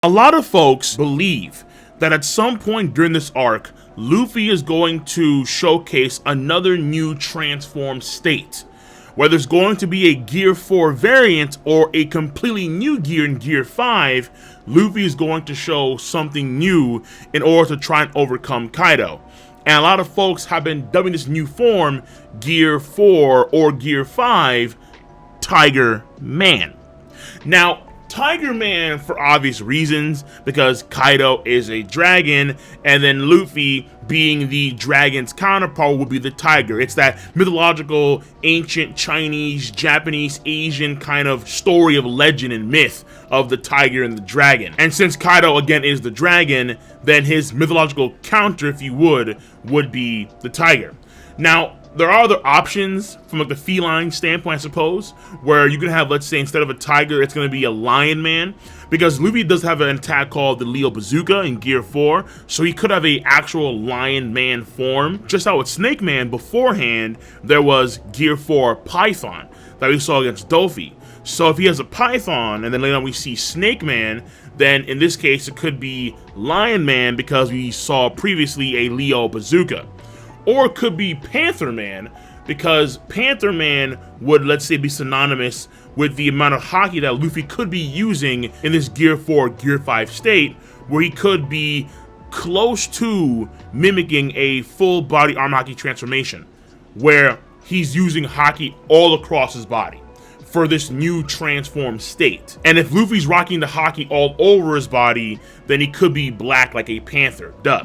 A lot of folks believe that at some point during this arc, Luffy is going to showcase another new transformed state. Whether it's going to be a Gear 4 variant or a completely new gear in Gear 5, Luffy is going to show something new in order to try and overcome Kaido. And a lot of folks have been dubbing this new form Gear 4 or Gear 5 Tigerman. Now, Tigerman, for obvious reasons, because Kaido is a dragon, and then Luffy, being the dragon's counterpart, would be the tiger. It's that mythological, ancient Chinese, Japanese, Asian kind of story of legend and myth of the tiger and the dragon. And since Kaido, again, is the dragon, then his mythological counter, if you would be the tiger. Now, there are other options from like the feline standpoint, I suppose, where you can have, let's say, instead of a tiger, it's going to be a lion man, because Luffy does have an attack called the Leo Bazooka in Gear 4, so he could have a actual lion man form. Just how with Snake Man beforehand, there was Gear 4 Python that we saw against Luffy. So if he has a Python, and then later on we see Snake Man, then in this case it could be Lion Man, because we saw previously a Leo Bazooka. Or it could be Panther Man, because Panther Man would, let's say, be synonymous with the amount of haki that Luffy could be using in this Gear 4, Gear 5 state, where he could be close to mimicking a full body arm haki transformation, where he's using haki all across his body for this new transformed state. And if Luffy's rocking the haki all over his body, then he could be black like a panther, duh.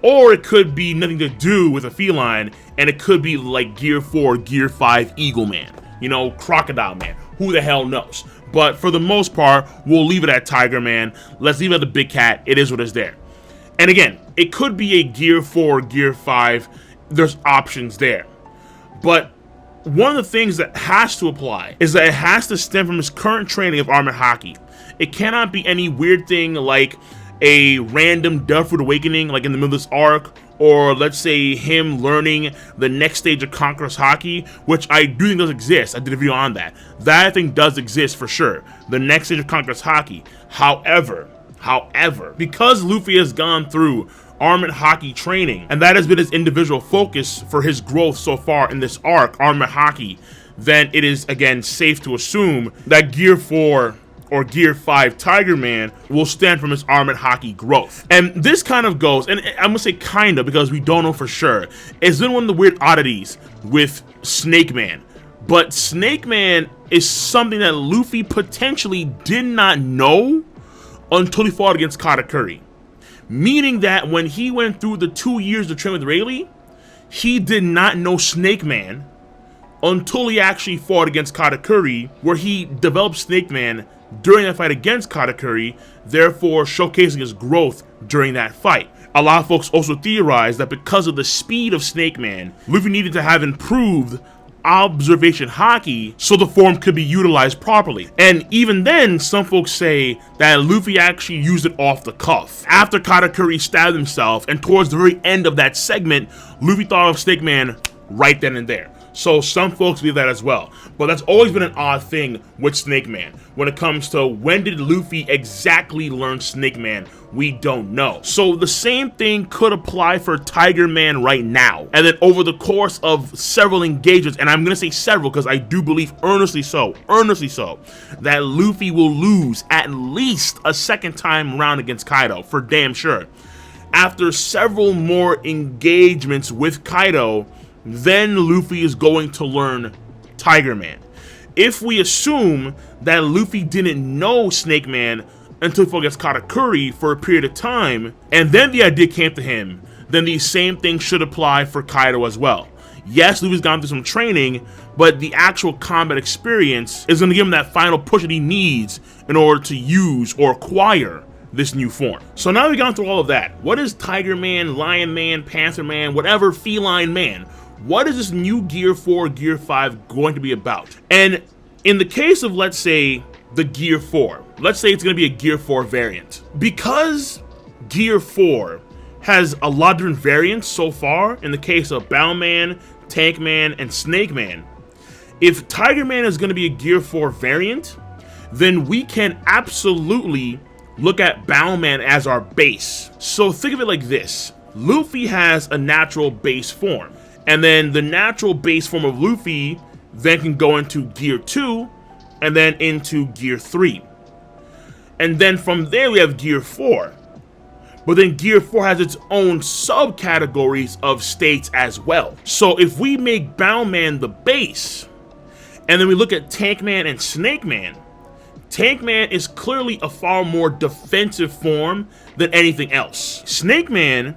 Or it could be nothing to do with a feline, and it could be like Gear 4, Gear 5 Eagle Man, you know, Crocodile Man, who the hell knows. But for the most part, we'll leave it at Tiger Man. Let's leave it at the big cat. It is what is there. And again, it could be a Gear 4, Gear 5. There's options there. But one of the things that has to apply is that it has to stem from his current training of armored haki. It cannot be any weird thing like a random Deathroot awakening like in the middle of this arc, or let's say him learning the next stage of Conqueror's haki, which I do think does exist. I did a video on that. That I think does exist for sure. The next stage of Conqueror's haki. However, because Luffy has gone through armored haki training, and that has been his individual focus for his growth so far in this arc, armored haki, then it is again safe to assume that Gear 4 or Gear 5 Tigerman will stem from his armored haki growth. And this kind of goes, and I'm gonna say kinda because we don't know for sure, it's been one of the weird oddities with Snake Man. But Snake Man is something that Luffy potentially did not know until he fought against Katakuri. Meaning that when he went through the 2 years of training with Rayleigh, he did not know Snake Man until he actually fought against Katakuri, where he developed Snake Man during that fight against Katakuri, therefore showcasing his growth during that fight. A lot of folks also theorize that because of the speed of Snake Man, Luffy needed to have improved observation haki so the form could be utilized properly. And even then, some folks say that Luffy actually used it off the cuff. After Katakuri stabbed himself, and towards the very end of that segment, Luffy thought of Snake Man right then and there. So some folks believe that as well. But that's always been an odd thing with Snake Man. When it comes to when did Luffy exactly learn Snake Man, we don't know. So the same thing could apply for Tiger Man right now. And then over the course of several engagements, and I'm going to say several because I do believe earnestly so, that Luffy will lose at least a second time around against Kaido, for damn sure. After several more engagements with Kaido, then Luffy is going to learn Tiger Man. If we assume that Luffy didn't know Snake Man until he fought against Katakuri for a period of time, and then the idea came to him, then the same thing should apply for Kaido as well. Yes, Luffy's gone through some training, but the actual combat experience is going to give him that final push that he needs in order to use or acquire this new form. So now we've gone through all of that. What is Tiger Man, Lion Man, Panther Man, whatever feline man? What is this new Gear 4, Gear 5 going to be about? And in the case of, let's say, the Gear 4, let's say it's going to be a Gear 4 variant. Because Gear 4 has a lot of different variants so far, in the case of Bow Man, Tank Man, and Snake Man, if Tiger Man is going to be a Gear 4 variant, then we can absolutely look at Boundman as our base. So think of it like this. Luffy has a natural base form, and then the natural base form of Luffy then can go into Gear 2 and then into Gear 3. And then from there we have Gear 4. But then Gear 4 has its own subcategories of states as well. So if we make Boundman the base, and then we look at Tankman and Snakeman, Tankman is clearly a far more defensive form than anything else. Snakeman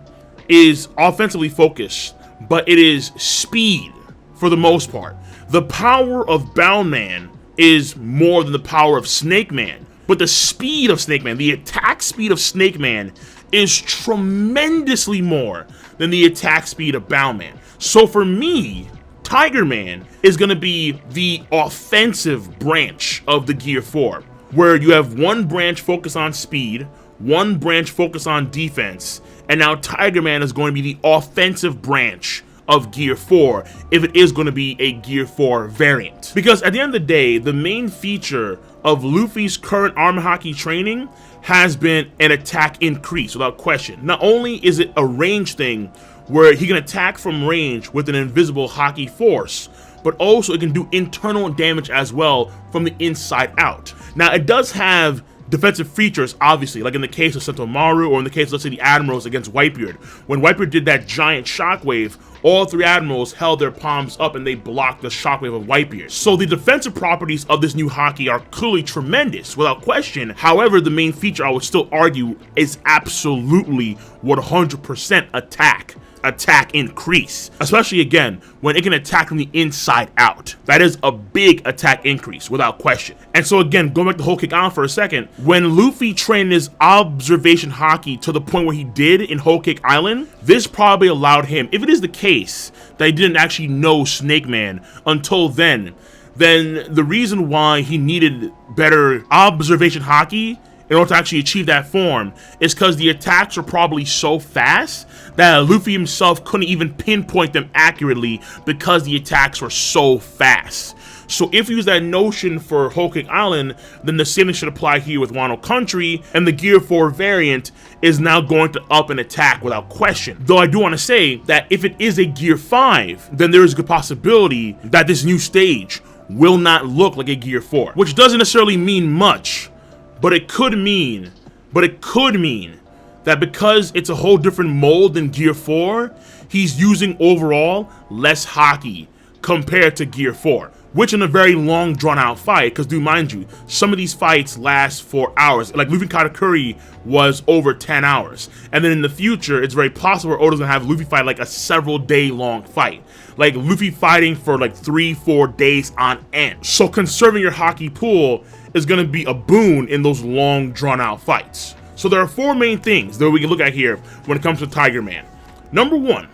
is offensively focused, but it is speed for the most part. The power of Boundman is more than the power of Snakeman, but the speed of Snakeman, the attack speed of Snakeman, is tremendously more than the attack speed of Boundman. So for me, Tigerman is going to be the offensive branch of the Gear 4, where you have one branch focused on speed, one branch focused on defense, and now Tigerman is going to be the offensive branch of Gear 4 if it is going to be a Gear 4 variant. Because at the end of the day, the main feature of Luffy's current armor haki training has been an attack increase without question. Not only is it a range thing where he can attack from range with an invisible haki force, but also it can do internal damage as well from the inside out. Now it does have defensive features, obviously, like in the case of Sentomaru, or in the case, let's say, the Admirals against Whitebeard. When Whitebeard did that giant shockwave, all three Admirals held their palms up and they blocked the shockwave of Whitebeard. So the defensive properties of this new haki are clearly tremendous, without question. However, the main feature, I would still argue, is absolutely 100% attack increase, especially again when it can attack from the inside out. That is a big attack increase without question. And so again, going back to Whole Cake Island for a second, when Luffy trained his observation haki to the point where he did in Whole Cake Island, this probably allowed him, if it is the case that he didn't actually know Snake Man until then the reason why he needed better observation haki in order to actually achieve that form is because the attacks were probably so fast that Luffy himself couldn't even pinpoint them accurately because the attacks were so fast. So if you use that notion for Whole Cake Island, then the same thing should apply here with Wano Country, and the Gear 4 variant is now going to up an attack without question. Though I do want to say that if it is a Gear 5, then there is a good possibility that this new stage will not look like a Gear 4, which doesn't necessarily mean much. But it could mean that because it's a whole different mold than Gear 4, he's using overall less haki compared to Gear 4, which in a very long drawn out fight, because do mind you, some of these fights last for hours. Like Luffy Katakuri was over 10 hours. And then in the future, it's very possible Oda's gonna have Luffy fight like a several day long fight. Like Luffy fighting for like 3-4 days on end. So conserving your haki pool is going to be a boon in those long drawn out fights. So there are four main things that we can look at here when it comes to Tigerman. Number one,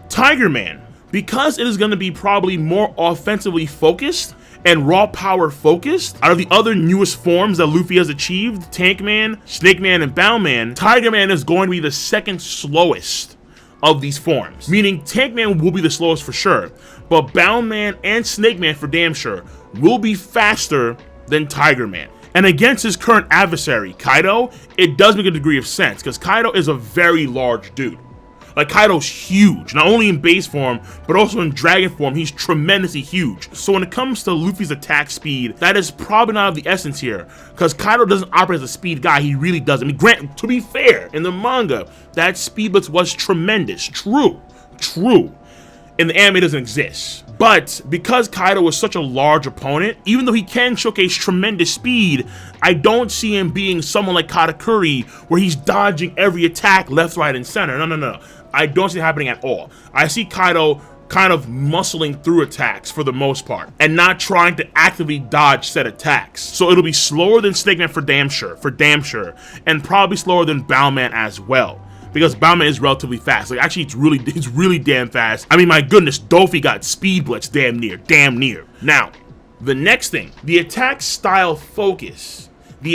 Tigerman, because it is going to be probably more offensively focused and raw power focused out of the other newest forms that Luffy has achieved, Tankman, Snakeman, and Boundman, Tigerman is going to be the second slowest of these forms. Meaning Tankman will be the slowest for sure, but Boundman and Snakeman for damn sure will be faster than Tigerman. And against his current adversary, Kaido, it does make a degree of sense, because Kaido is a very large dude. Like, Kaido's huge, not only in base form, but also in dragon form. He's tremendously huge. So when it comes to Luffy's attack speed, that is probably not of the essence here, because Kaido doesn't operate as a speed guy. He really doesn't. I mean, granted, to be fair, in the manga, that speed blitz was tremendous. True. In the anime, it doesn't exist. But because Kaido is such a large opponent, even though he can showcase tremendous speed, I don't see him being someone like Katakuri where he's dodging every attack left, right, and center. No. I don't see it happening at all. I see Kaido kind of muscling through attacks for the most part and not trying to actively dodge said attacks. So it'll be slower than Snakeman for damn sure, and probably slower than Boundman as well, because Boundman is relatively fast. Like, actually, it's really damn fast. I mean, my goodness, Dofi got speed blitz damn near. Now, the next thing, the attack style focus of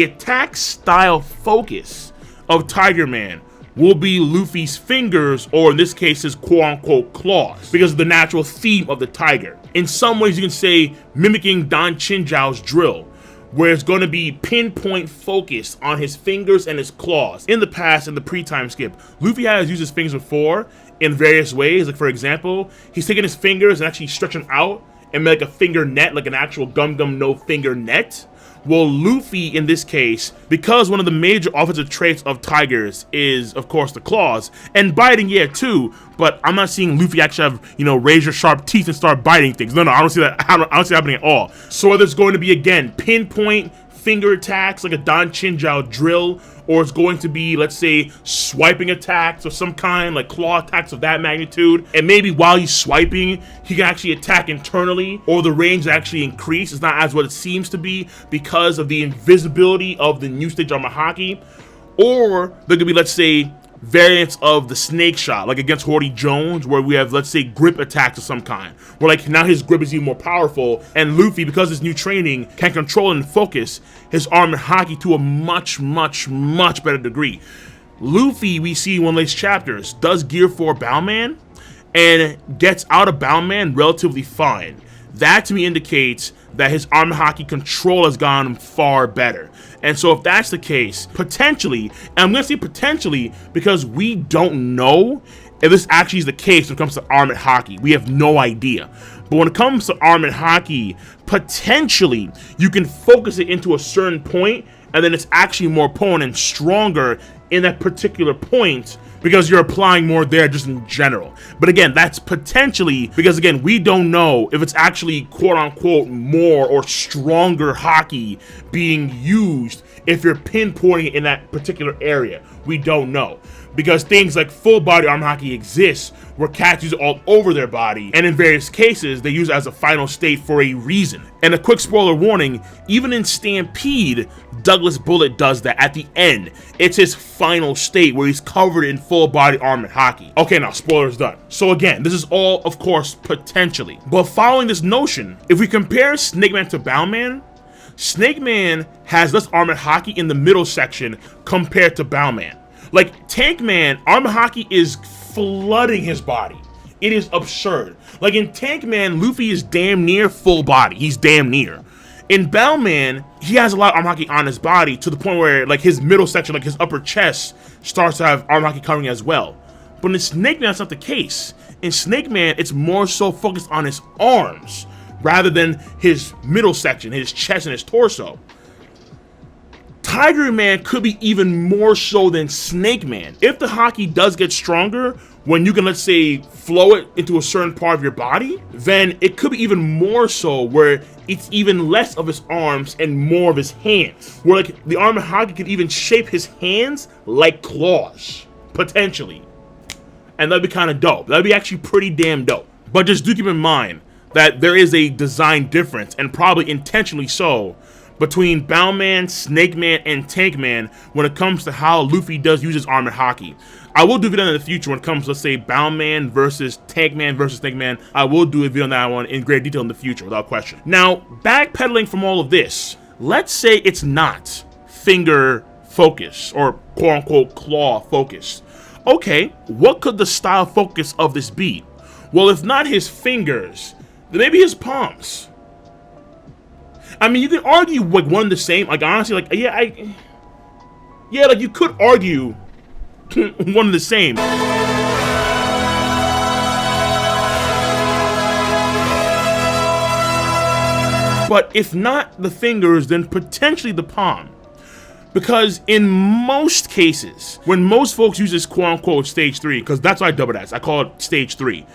Tigerman will be Luffy's fingers, or in this case, his quote-unquote claws, because of the natural theme of the tiger. In some ways, you can say mimicking Don Chinjao's drill, where it's going to be pinpoint focus on his fingers and his claws. In the past, in the pre-time skip, Luffy has used his fingers before in various ways. Like, for example, he's taking his fingers and actually stretching them out and make like a finger net, like an actual Gum Gum no finger net. Well, Luffy, in this case, because one of the major offensive traits of tigers is, of course, the claws, and biting, yeah, too, but I'm not seeing Luffy actually have, you know, razor-sharp teeth and start biting things. No, I don't see that. I don't see that happening at all. So whether it's going to be, again, pinpoint finger attacks like a Dan Chinjao drill, or it's going to be, let's say, swiping attacks of some kind, like claw attacks of that magnitude, and maybe while he's swiping, he can actually attack internally, or the range actually increase. It's not as what it seems to be because of the invisibility of the new stage armor haki, or there could be, let's say, variants of the snake shot, like against Horty Jones, where we have, let's say, grip attacks of some kind, where like now his grip is even more powerful, and Luffy, because his new training, can control and focus his armor haki to a much better degree. Luffy, we see in one of these chapters, does Gear 4 Bowman and gets out of Bowman relatively fine. That to me indicates that his armor haki control has gone far better. And so if that's the case, potentially, and I'm going to say potentially because we don't know if this actually is the case when it comes to armored haki. We have no idea. But when it comes to armored haki, potentially you can focus it into a certain point and then it's actually more potent and stronger in that particular point because you're applying more there just in general. But again, that's potentially because, again, we don't know if it's actually quote-unquote more or stronger haki being used if you're pinpointing it in that particular area. We don't know. Because things like full body armor haki exists where cats use it all over their body, and in various cases they use it as a final state for a reason. And a quick spoiler warning, even in Stampede, Douglas Bullet does that at the end. It's his final state where he's covered in full body armor haki. Okay, now spoilers done. So again, this is all, of course, potentially. But following this notion, if we compare Snake Man to Bowman, Snake Man has less armored haki in the middle section compared to Bowman. Like, Tank Man, armor haki is flooding his body. It is absurd. Like, in Tank Man, Luffy is damn near full body. He's damn near. In Bowman, he has a lot of armor haki on his body to the point where, like, his middle section, like his upper chest, starts to have armor haki covering as well. But in Snake Man, that's not the case. In Snake Man, it's more so focused on his arms rather than his middle section, his chest and his torso. Tigerman could be even more so than Snake Man. If the haki does get stronger, when you can, let's say, flow it into a certain part of your body, then it could be even more so where it's even less of his arms and more of his hands. Where like the armor haki could even shape his hands like claws, potentially. And that'd be kind of dope. That'd be actually pretty damn dope. But just do keep in mind that there is a design difference, and probably intentionally so, between Bowman, Snake Man, and Tank Man when it comes to how Luffy does use his armor haki. I will do a video in the future when it comes to, let's say, Bowman versus Tank Man versus Snake Man. I will do a video on that one in great detail in the future, without question. Now, backpedaling from all of this, let's say it's not finger focus or quote-unquote claw focus. Okay, what could the style focus of this be? Well, if not his fingers, then maybe his palms. I mean, you can argue like one and the same. Like honestly, like yeah, like you could argue one and the same. But if not the fingers, then potentially the palm. Because in most cases, when most folks use this quote-unquote stage 3, because that's what I dub it as, I call it stage 3.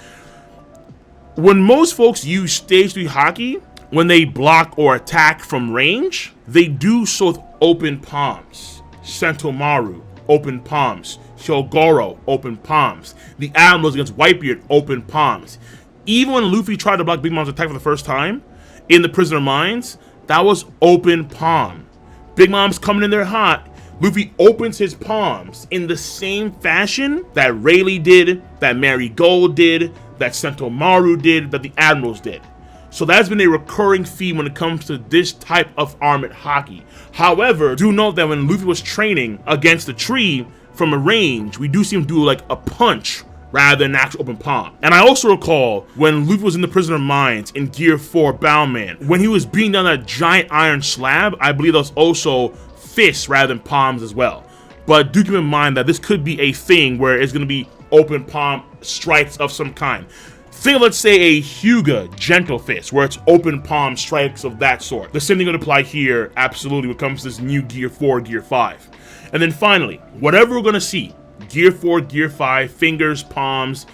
When most folks use stage 3 haki, when they block or attack from range, they do so with open palms. Sentomaru, open palms. Hyogoro, open palms. The Admirals against Whitebeard, open palms. Even when Luffy tried to block Big Mom's attack for the first time, in the Prisoner Mines, that was open palm. Big Mom's coming in there hot. Luffy opens his palms in the same fashion that Rayleigh did, that Marigold did, that Sentomaru did, that the Admirals did. So that's been a recurring theme when it comes to this type of armored haki. However, do note that when Luffy was training against the tree from a range, we do see him do like a punch rather than an actual open palm. And I also recall when Luffy was in the Prisoner of Mines in Gear 4 Boundman, when he was beating down that giant iron slab, I believe that was also fists rather than palms as well. But do keep in mind that this could be a thing where it's going to be open palm strikes of some kind. Think of, let's say, a Hyuga gentle fist, where it's open palm strikes of that sort. The same thing would apply here, absolutely, when it comes to this new Gear 4, Gear 5. And then finally, whatever we're going to see, Gear 4, Gear 5, fingers, palms,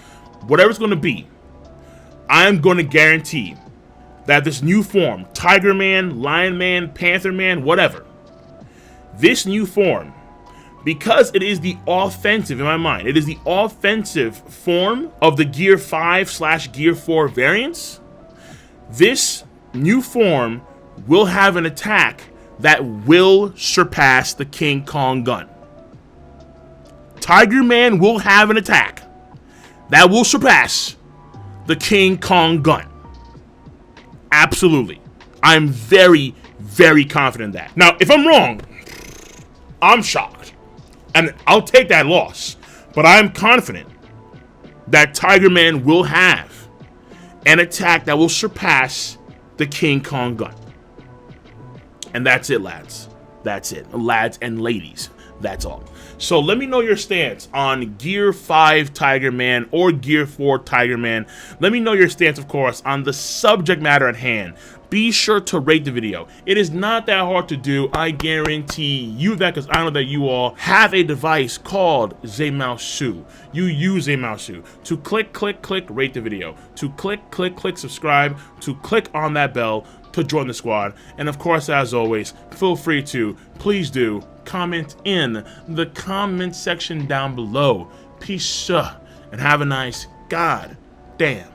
whatever it's going to be, I'm going to guarantee that this new form, Tiger Man, Lion Man, Panther Man, whatever, this new form, because it is the offensive, in my mind, it is the offensive form of the Gear 5/Gear 4 variants, this new form will have an attack that will surpass the King Kong gun. Tiger Man will have an attack that will surpass the King Kong gun. Absolutely. I'm very, very confident in that. Now, if I'm wrong, I'm shocked. And I'll take that loss. But I'm confident that Tiger Man will have an attack that will surpass the King Kong gun. And that's it, lads. That's it. Lads and ladies. That's all. So let me know your stance on Gear 5 Tiger Man or Gear 4 Tiger Man. Let me know your stance, of course, on the subject matter at hand. Be sure to rate the video. It is not that hard to do. I guarantee you that, because I know that you all have a device called Zemaosu. You use Zemaosu to click, rate the video, to click, subscribe, to click on that bell to join the squad. And of course, as always, feel free to, please do, comment in the comment section down below. Peace and have a nice goddamn